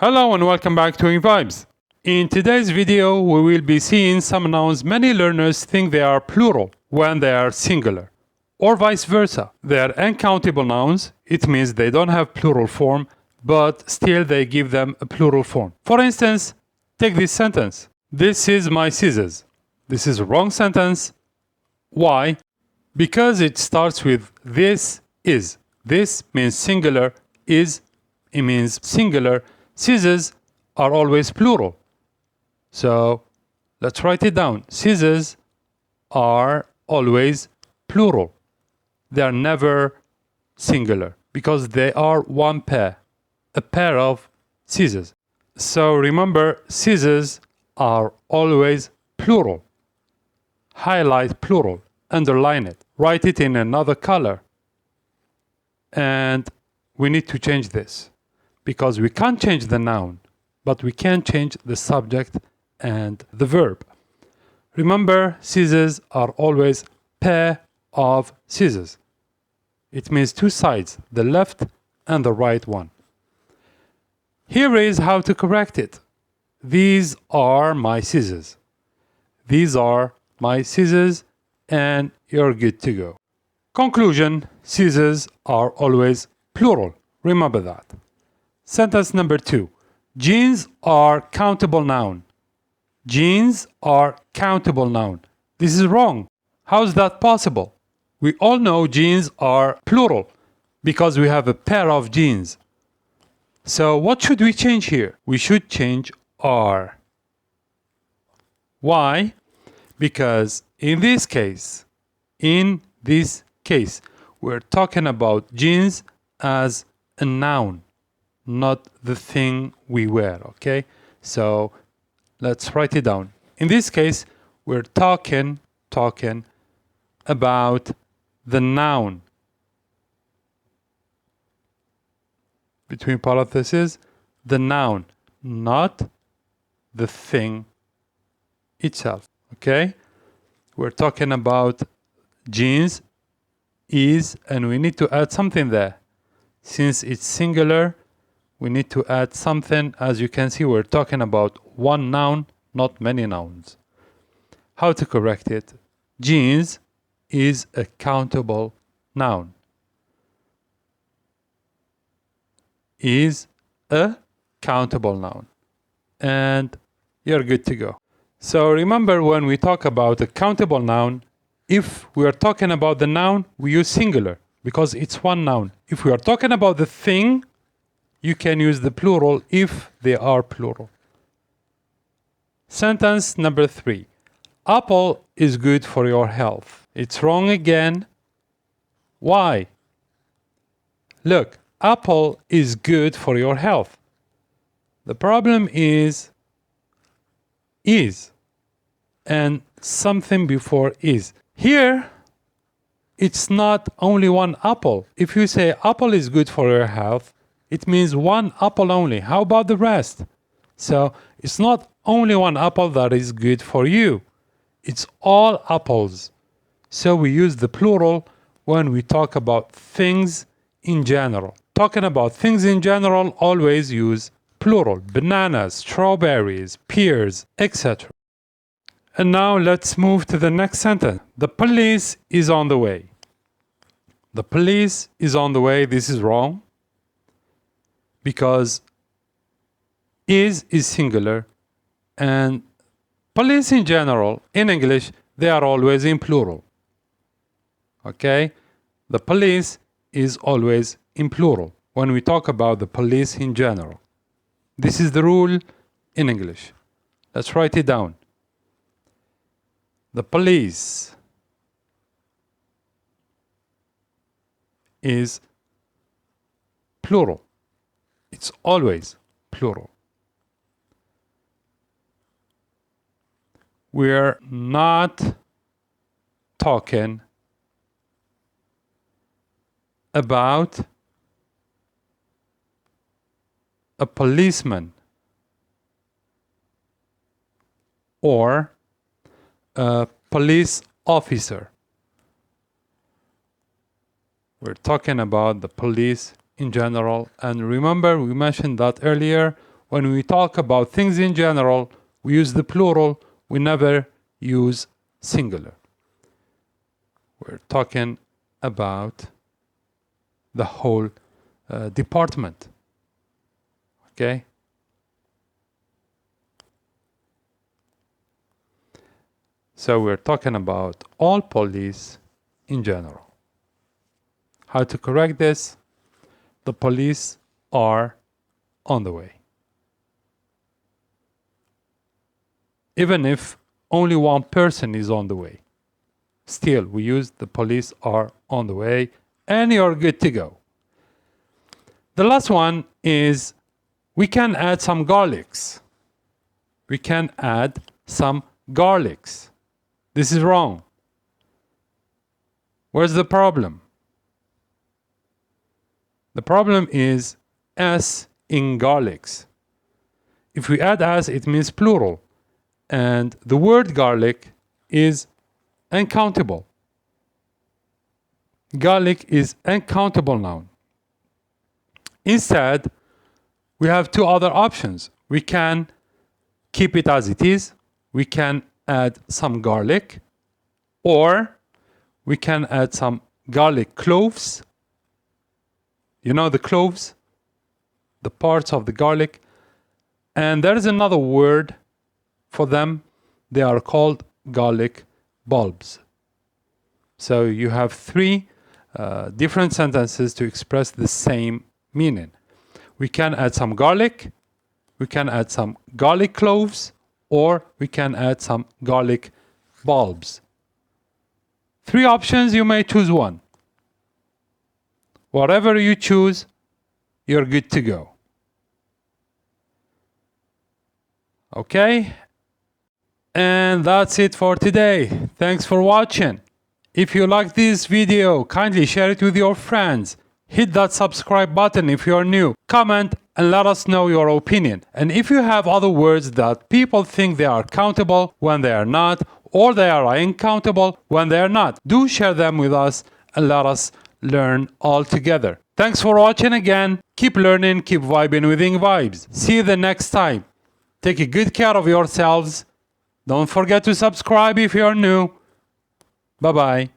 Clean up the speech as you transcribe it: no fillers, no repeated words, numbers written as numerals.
Hello and welcome back to EngVibes. In today's video, we will be seeing some nouns many learners think they are plural when they are singular, or vice versa. They are uncountable nouns. It means they don't have plural form, but still they give them a plural form. For instance, take this sentence. This is my scissors. This is a wrong sentence. Why? Because it starts with this is. This means singular. Is, it means singular. Scissors are always plural. So let's write it down. Scissors are always plural. They are never singular because they are one pair, a pair of scissors. So remember, scissors are always plural. Highlight plural, underline it, write it in another color. And we need to change this, because we can't change the noun, but we can change the subject and the verb. Remember, scissors are always pair of scissors. It means two sides, the left and the right one. Here is how to correct it. These are my scissors. These are my scissors, and you're good to go. Conclusion, scissors are always plural. Remember that. Sentence number 2. Jeans are countable noun. Jeans are countable noun. This is wrong. How is that possible? We all know jeans are plural because we have a pair of jeans. So what should we change here? We should change are. Why? Because in this case, we're talking about jeans as a noun, not the thing we wear, okay? So let's write it down. In this case, we're talking about the noun. Between parentheses, the noun, not the thing itself, okay? We're talking about jeans, is, and we need to add something there. Since it's singular, we need to add something. As you can see, we're talking about one noun, not many nouns. How to correct it? Jeans is a countable noun. Is a countable noun. And you're good to go. So remember, when we talk about a countable noun, if we are talking about the noun, we use singular because it's one noun. If we are talking about the thing, you can use the plural if they are plural. Sentence number 3. Apple is good for your health. It's wrong again. Why? Look, apple is good for your health. The problem is and something before is. Here, it's not only one apple. If you say apple is good for your health, it means one apple only. How about the rest? So it's not only one apple that is good for you. It's all apples. So we use the plural when we talk about things in general. Talking about things in general, always use plural. Bananas, strawberries, pears, etc. And now let's move to the next sentence. The police is on the way. The police is on the way. This is wrong because is singular, and police in general, in English, they are always in plural. Okay? The police is always in plural when we talk about the police in general. This is the rule in English. Let's write it down. The police is plural. It's always plural. We're not talking about a policeman or a police officer. We're talking about the police in general. And remember, we mentioned that earlier, when we talk about things in general, we use the plural, we never use singular. We're talking about the whole department. Okay? So we're talking about all police in general. How to correct this? The police are on the way. Even if only one person is on the way, still we use the police are on the way and you're good to go. The last one is we can add some garlics. We can add some garlics. This is wrong. Where's the problem? The problem is s in garlics. If we add s, it means plural. And the word garlic is uncountable. Garlic is uncountable noun. Instead, we have two other options. We can keep it as it is. We can add some garlic, or we can add some garlic cloves. You know the cloves? The parts of the garlic. And there is another word for them. They are called garlic bulbs. So you have three different sentences to express the same meaning. We can add some garlic, we can add some garlic cloves, or we can add some garlic bulbs. Three options, you may choose one. Whatever you choose, you're good to go. Okay? And that's it for today. Thanks for watching. If you like this video, kindly share it with your friends. Hit that subscribe button if you're new. Comment and let us know your opinion. And if you have other words that people think they are countable when they are not, or they are uncountable when they are not, do share them with us and let us learn all together. Thanks for watching again. Keep learning, keep vibing with EngVibes. See you the next time. Take good care of yourselves. Don't forget to subscribe if you're new. Bye-bye.